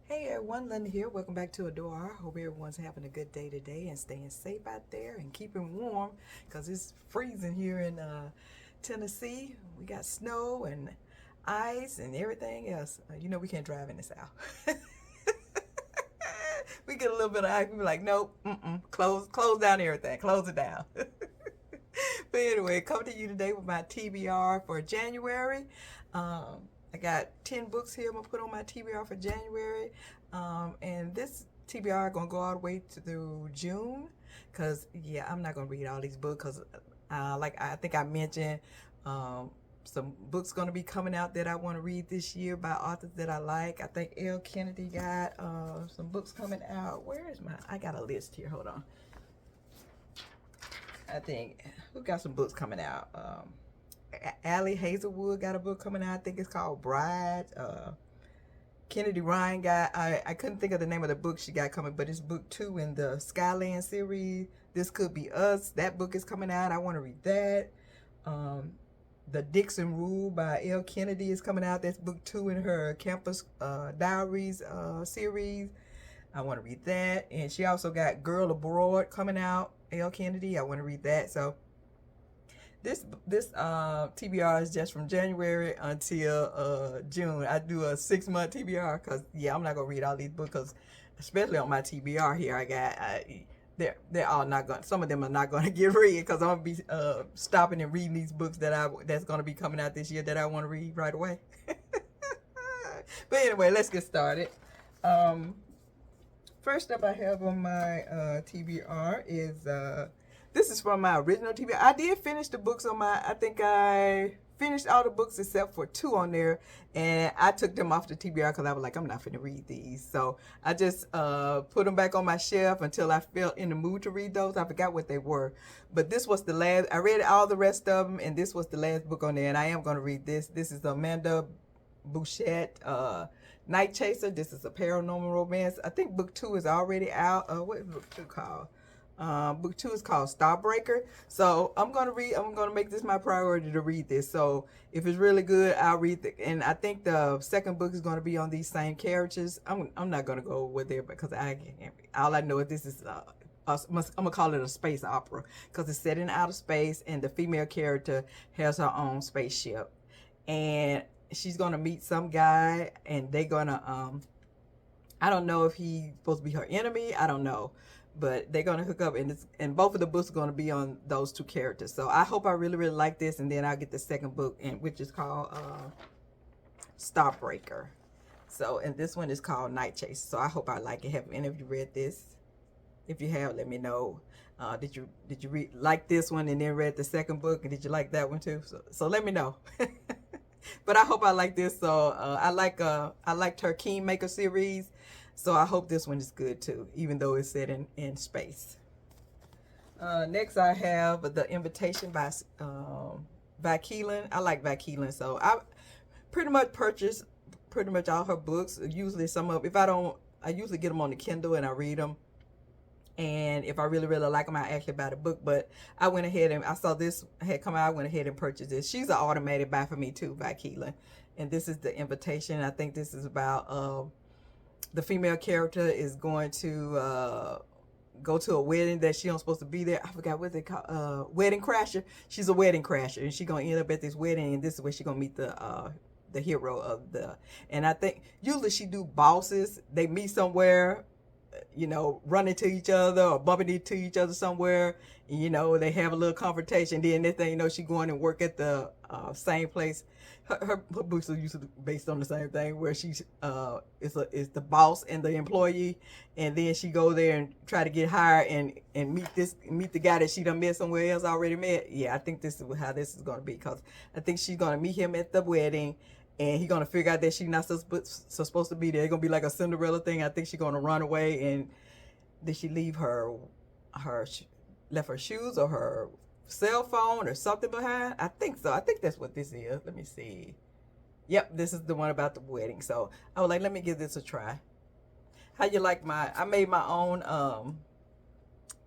Hey everyone, Linda here. Welcome back to Adore. Hope everyone's having a good day today and staying safe out there and keeping warm because it's freezing here in Tennessee. We got snow and ice and everything else. We can't drive in the South. We get a little bit of ice, we be like, nope, close down everything, close it down. But anyway, coming to you today with my TBR for January. I got 10 books here I'm going to put on my TBR for January. And this TBR going to go all the way through June. Because, yeah, I'm not going to read all these books. Because, like I think I mentioned, some books going to be coming out that I want to read this year by authors that I like. I think L. Kennedy got some books coming out. Where is I got a list here. Hold on. I think who got some books coming out? Allie Hazelwood got a book coming out. I think it's called Bride. Kennedy Ryan got. I couldn't think of the name of the book she got coming, but it's book 2 in the Skyland series. This Could Be Us. That book is coming out. I want to read that. The Dixon Rule by L. Kennedy is coming out. That's book 2 in her Campus Diaries series. I want to read that. And she also got Girl Abroad coming out. L. Kennedy. I want to read that. So this TBR is just from January until June. I do a 6-month TBR because I'm not gonna read all these books, cause especially on my TBR here they're all not going. Some of them are not going to get read because I'm gonna be stopping and reading these books that's gonna be coming out this year that I want to read right away. But anyway, let's get started. First up I have on my TBR is this is from my original TBR. I did finish the books on I think I finished all the books except for 2 on there, and I took them off the TBR because I was like, I'm not finna read these. So I just put them back on my shelf until I felt in the mood to read those. I forgot what they were, but this was the last. I read all the rest of them, and this was the last book on there, and I am going to read this. This is Amanda Bouchet, Nightchaser. This is a paranormal romance. I think book 2 is already out. What is book 2 called? Book 2 is called Starbreaker. So I'm gonna make this my priority to read this. So if it's really good, I'll read it. And I think the second book is going to be on these same characters. I'm not gonna go with there because all I know is this is I'm gonna call it a space opera because it's set in outer space, and the female character has her own spaceship, and she's gonna meet some guy, and they're gonna I don't know if he's supposed to be her enemy. I don't know. But they're going to hook up, and both of the books are going to be on those 2 characters. So I hope I really, really like this, and then I'll get the second book, which is called Starbreaker. So, and this one is called Nightchaser. So I hope I like it. Have any of you read this? If you have, let me know. Did you like this one and then read the second book, and did you like that one too? So let me know. But I hope I like this. So I liked her Kingmaker series. So I hope this one is good too, even though it's set in space. Next I have The Invitation by Keeland. I like Keeland, so I pretty much purchase all her books. Usually I usually get them on the Kindle and I read them. And if I really, really like them, I actually buy the book. But I went ahead and I saw this had come out. I went ahead and purchased this. She's an automated buy for me too, by Keeland. And this is The Invitation. I think this is about the female character is going to go to a wedding that she don't supposed to be there. I forgot what they call wedding crasher. She's a wedding crasher, and she's gonna end up at this wedding, and this is where she's gonna meet the hero of the. And I think usually she do bosses. They meet somewhere, run into each other or bumping into each other somewhere. And, they have a little confrontation. Then next thing she going and work at the same place. Her books are usually based on the same thing, where she's is the boss and the employee, and then she go there and try to get hired and meet the guy that she done met somewhere else already met. Yeah, I think this is how this is going to be, because I think she's going to meet him at the wedding, and he's going to figure out that she's not supposed to be there. It's going to be like a Cinderella thing. I think she's going to run away, and did she leave left her shoes or her cell phone or something behind? I think so. I think that's what this is. Let me see. Yep, this is the one about the wedding. So I was like, let me give this a try. How you like I made my own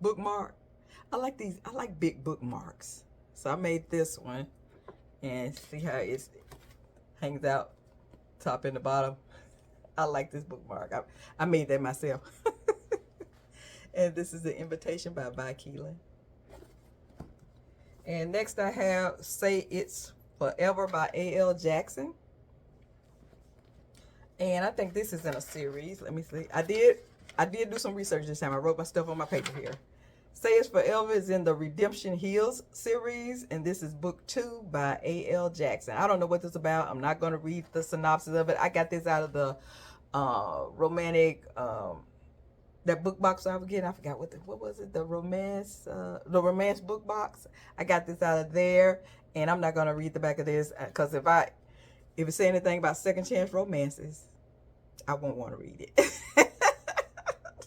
bookmark. I like big bookmarks. So I made this one, and see how it hangs out top and the bottom. I like this bookmark. I made that myself. And this is the Invitation by Keeland. And next I have Say It's Forever by A.L. Jackson. And I think this is in a series. Let me see. I did do some research this time. I wrote my stuff on my paper here. Say It's Forever is in the Redemption Hills series, and this is book 2 by A.L. Jackson. I don't know what this is about. I'm not going to read the synopsis of it. I got this out of the romantic, that book box I was getting. I forgot what was it? The romance book box. I got this out of there, and I'm not going to read the back of this because if it say anything about second chance romances, I won't want to read it.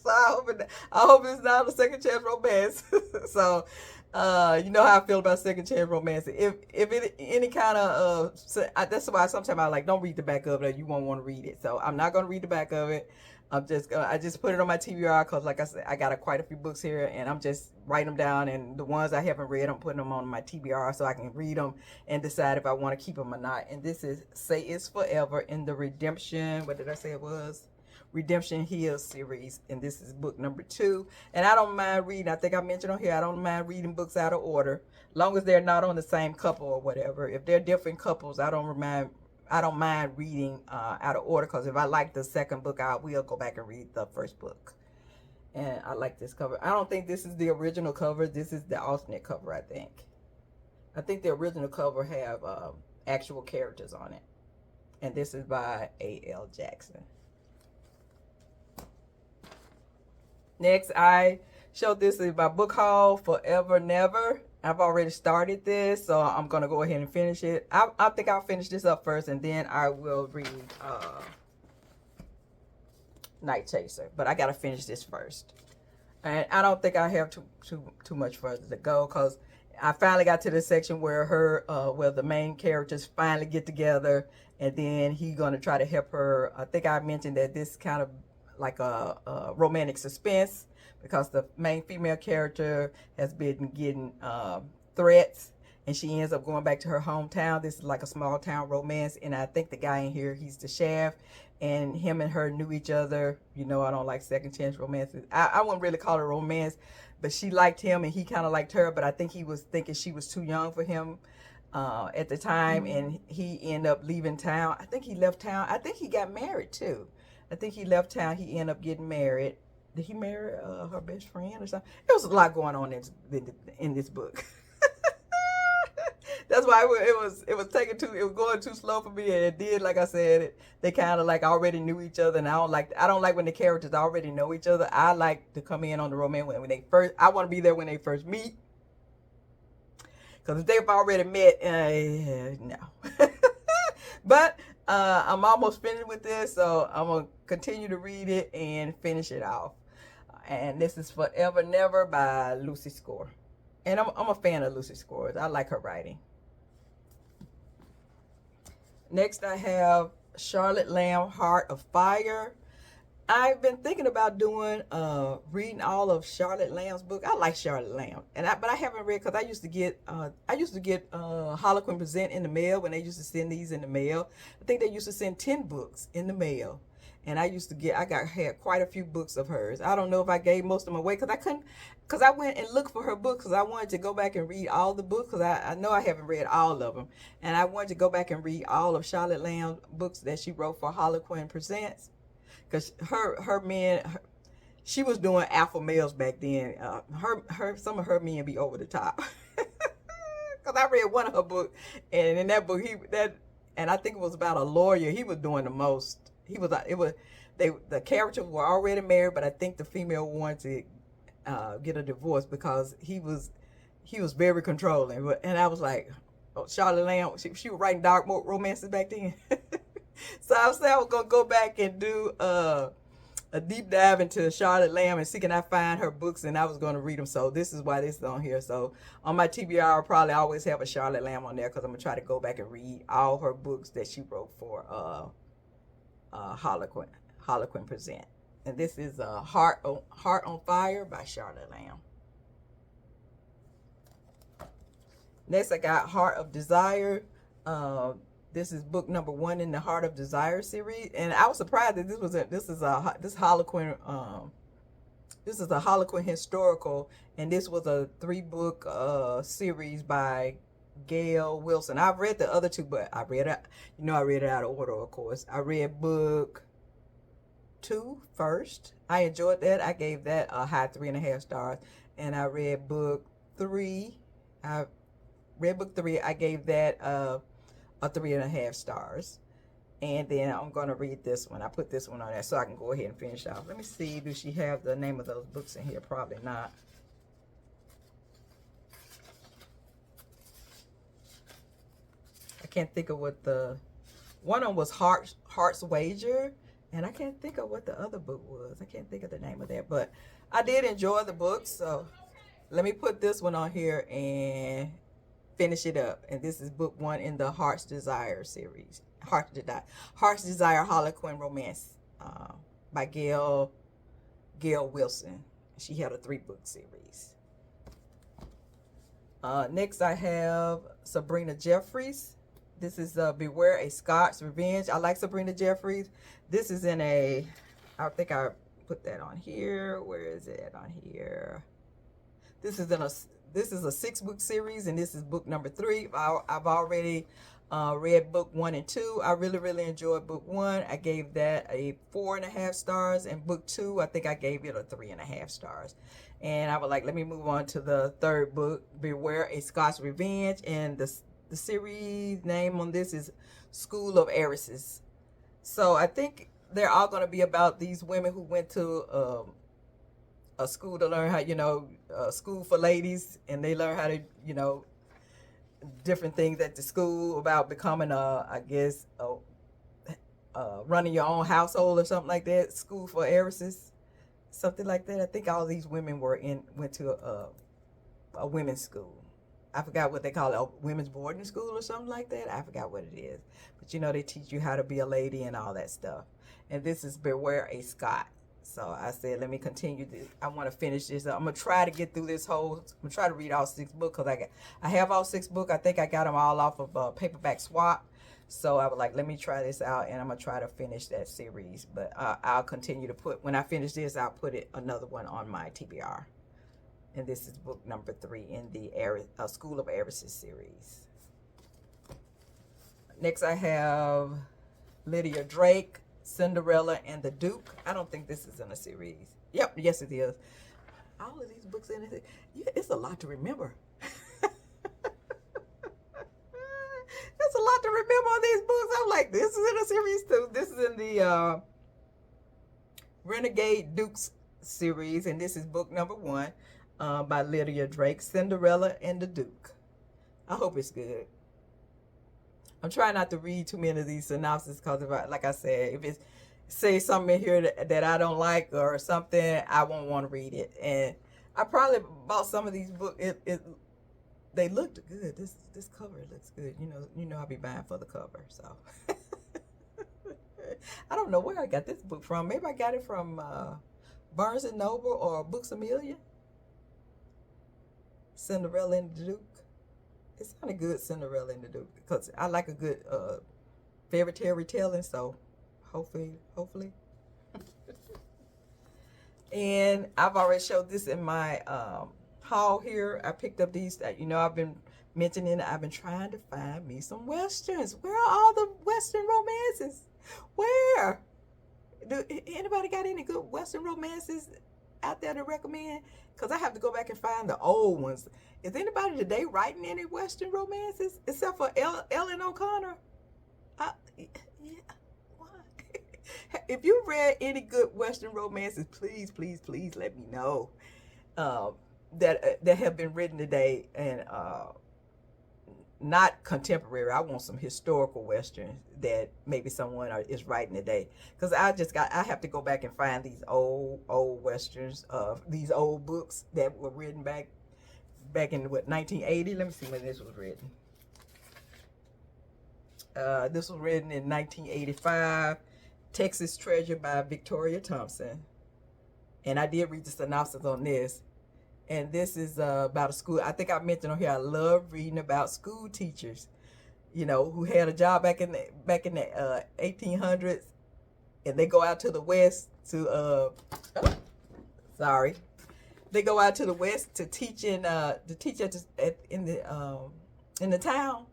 So I hope it's not a second chance romance. So you know how I feel about second chance romance. If it any kind of that's why sometimes I like don't read the back of it. You won't want to read it. So I'm not gonna read the back of it. I just put it on my TBR because like I said, I got quite a few books here, and I'm just writing them down. And the ones I haven't read, I'm putting them on my TBR so I can read them and decide if I want to keep them or not. And this is Say It's Forever in the Redemption. What did I say it was? Redemption Hills series, and this is book number 2. And I don't mind reading. I think I mentioned on here I don't mind reading books out of order, long as they're not on the same couple or whatever. If they're different couples, I don't mind reading out of order, because if I like the second book, I will go back and read the first book. And I like this cover. I don't think this is the original cover. This is the alternate cover. I think the original cover have actual characters on it, and this is by A.L. Jackson. Next, I showed this is by book haul Forever Never. I've already started this, so I'm going to go ahead and finish it. I think I'll finish this up first, and then I will read Nightchaser. But I got to finish this first. And I don't think I have too much further to go, because I finally got to the section where the main characters finally get together, and then he's going to try to help her. I think I mentioned that this kind of like a romantic suspense, because the main female character has been getting threats, and she ends up going back to her hometown. This is like a small town romance, and I think the guy in here, he's the shaft, and him and her knew each other. You know, I don't like second chance romances. I wouldn't really call it a romance, but she liked him and he kind of liked her, but I think he was thinking she was too young for him at the time, and he ended up leaving town. I think he left town. I think he got married too. I think he left town. He ended up getting married. Did he marry her best friend or something? There was a lot going on in this book. That's why it was going too slow for me, and it did, like I said, they kind of like already knew each other, and I don't like when the characters already know each other. I like to come in on the romance when they first. I want to be there when they first meet, because if they've already met, no. But I'm almost finished with this, so I'm gonna continue to read it and finish it off. And this is Forever Never by Lucy Score. And I'm a fan of Lucy Score. I like her writing. Next I have Charlotte Lamb, Heart of Fire. I've been thinking about doing reading all of Charlotte Lamb's book. I like Charlotte Lamb, but I haven't read, because I used to get Harlequin Present in the mail when they used to send these in the mail. I think they used to send 10 books in the mail, and I had quite a few books of hers. I don't know if I gave most of them away, because I went and looked for her books, because I wanted to go back and read all the books, because I know I haven't read all of them, and I wanted to go back and read all of Charlotte Lamb's books that she wrote for Harlequin Presents. Because she was doing alpha males back then. Some of her men be over the top. Because I read one of her books, and in that book, and I think it was about a lawyer. He was doing the most. The characters were already married, but I think the female wanted to get a divorce, because he was very controlling. And I was like, oh, Charlotte Lamb, she was writing dark romances back then. So I said I was going to go back and do a deep dive into Charlotte Lamb and see can I find her books, and I was going to read them. So this is why this is on here. So on my TBR, I'll probably always have a Charlotte Lamb on there, because I'm going to try to go back and read all her books that she wrote for Harlequin Present. And this is Heart on Fire by Charlotte Lamb. Next, I got Heart of Desire. This is book number 1 in the Heart of Desire series, and I was surprised that this Harlequin this is a Harlequin historical, and this was a 3-book series by Gayle Wilson. I've read the other 2, but I read it, I read it out of order, of course. I read book 2 first. I enjoyed that. I gave that a high 3.5 stars, and I read book 3. I gave that a 3.5 stars. And then I'm going to read this one. I put this one on there so I can go ahead and finish off. Let me see. Do she have the name of those books in here? Probably not. I can't think of what the... One of them was Heart's Wager. And I can't think of what the other book was. I can't think of the name of that. But I did enjoy the book. So let me put this one on here and finish it up. And this is book 1 in the Heart's Desire series. Heart's Desire Harlequin Romance by Gayle Wilson. She had a 3-book series. Next I have Sabrina Jeffries. This is Beware a Scot's Revenge. I like Sabrina Jeffries. This is in a, I think I put that on here. Where is it on here? This is a 6-book series, and this is book number 3. I've already read book 1 and 2. I really enjoyed book 1. I gave that a 4.5 stars, and book 2, I think I gave it a 3.5 stars. And I was like, let me move on to the 3rd book, Beware a Scot's Revenge, and the series name on this is School of Heiresses. So I think they're all going to be about these women who went to a school to learn how, school for ladies, and they learn how to, different things at the school about becoming running your own household or something like that. School for heiresses, something like that. I think all these women went to a women's school. I forgot what they call it, a women's boarding school or something like that. I forgot what it is, but they teach you how to be a lady and all that stuff. And this is Beware a Scot. So I said, let me continue this. I want to finish this. I'm going to try to get through this whole, I'm going to try to read all 6 books, because I have all 6 books. I think I got them all off of paperback swap. So I was like, let me try this out, and I'm going to try to finish that series. But I'll continue to when I finish this, I'll put another one on my TBR. And this is book number 3 in the School of Heiresses series. Next I have Lydia Drake, Cinderella and the Duke. I don't think this is in a series. Yep, yes it is. All of these books in it. Yeah, it's a lot to remember. There's a lot to remember on these books. I'm like, this is in a series too. This is in the Renegade Dukes series, and this is book number 1 by Lydia Drake, Cinderella and the Duke. I hope it's good. I'm trying not to read too many of these synopses, because, like I said, if it says something in here that I don't like or something, I won't want to read it. And I probably bought some of these books. They looked good. This cover looks good. You know I'll be buying for the cover. So I don't know where I got this book from. Maybe I got it from Barnes and Noble or Books A Million. Cinderella and the Duke. It sounded good, Cinderella and the Duke, because I like a good fairy tale retelling. So hopefully. And I've already showed this in my haul here. I picked up these that I've been mentioning. I've been trying to find me some westerns. Where are all the western romances? Where? Do anybody got any good western romances out there to recommend? Because I have to go back and find the old ones. Is anybody today writing any western romances except for Ellen O'Connor? Yeah, why? If you read any good western romances, please let me know that have been written today, and not contemporary. I want some historical westerns that maybe someone is writing today, because I have to go back and find these old westerns of these old books that were written back in 1980. Let me see when this was written. This was written in 1985. Texas Treasure by Victoria Thompson. And I did read the synopsis on this. And this is about a school. I think I mentioned on here, I love reading about school teachers. you know, who had a job back in the 1800s, and they go out to the west to sorry, they go out to the west to teach in the town,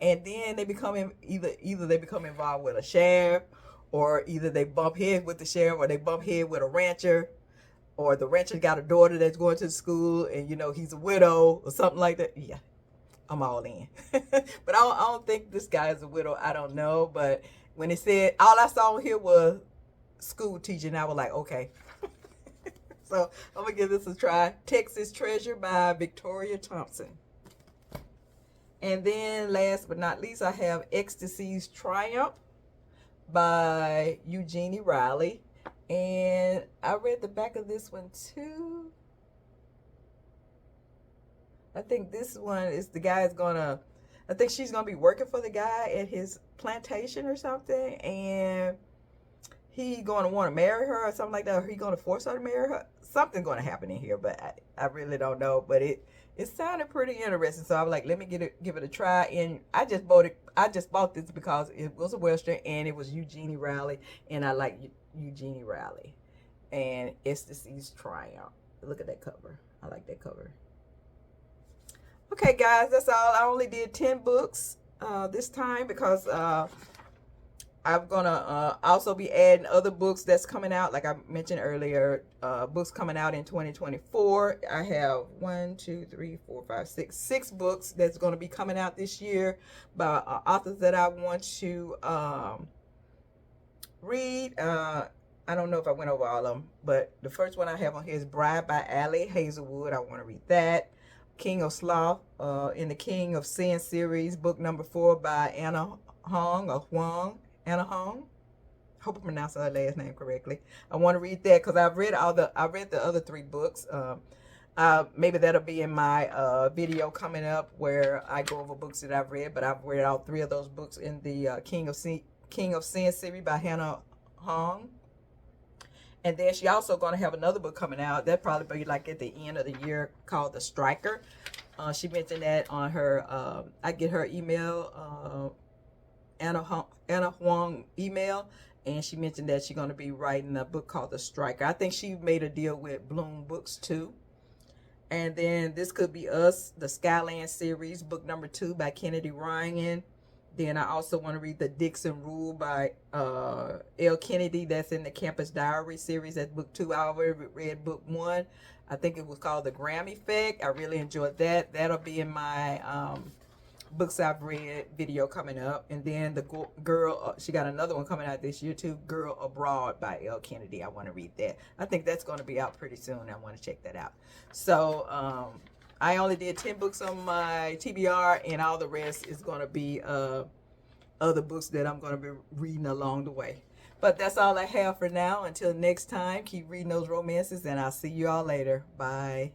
and then they become either they become involved with a sheriff, or either they bump heads with the sheriff, or they bump head with a rancher, or the rancher got a daughter that's going to school, and you know he's a widow or something like that. Yeah, I'm all in. But I don't think this guy is a widow. I don't know. But when it said, all I saw here was school teaching, I was like, okay. So I'm going to give this a try. Texas Treasure by Victoria Thompson. And then last but not least, I have Ecstasy's Triumph by Eugenia Riley. And I read the back of this one too. I think this one is the guy's gonna, I think she's gonna be working for the guy at his plantation or something, and he gonna want to marry her or something like that, or he gonna force her to marry her. Something's gonna happen in here, but I really don't know. But it sounded pretty interesting, so I was like, let me give it a try. And I just bought this because it was a Western and it was Eugenia Riley, and I like Eugenia Riley. And Ecstasy's Triumph. Look at that cover. I like that cover. Okay, guys, that's all. I only did 10 books this time because I'm gonna also be adding other books that's coming out, like I mentioned earlier. Books coming out in 2024. I have 6 books that's going to be coming out this year by authors that I want to read. I don't know if I went over all of them, but the first one I have on here is Bride by Allie Hazelwood. I want to read that. King of Sloth in the King of Sin series, book number 4 by Anna Hong or Huang. Anna Hong. Hope I pronounced her last name correctly. I want to read that because I read the other 3 books. Maybe that'll be in my video coming up where I go over books that I've read. But I've read all 3 of those books in the King of Sin series by Hannah Hong. And then she also going to have another book coming out. That'll probably be like at the end of the year, called The Striker. She mentioned that on her, I get her email, Anna Huang email, and she mentioned that she's going to be writing a book called The Striker. I think she made a deal with Bloom Books too. And then This Could Be Us, the Skyland series, book number 2 by Kennedy Ryan. Then I also want to read the Dixon Rule by L. Kennedy. That's in the Campus Diary series. That's book 2. I already read book 1. I think it was called The Graham Effect. I really enjoyed that. That'll be in my books I've read video coming up. And then the girl, she got another one coming out this year too, Girl Abroad by L. Kennedy. I want to read that. I think that's going to be out pretty soon. I want to check that out. So I only did 10 books on my TBR, and all the rest is going to be other books that I'm going to be reading along the way. But that's all I have for now. Until next time, keep reading those romances, and I'll see you all later. Bye.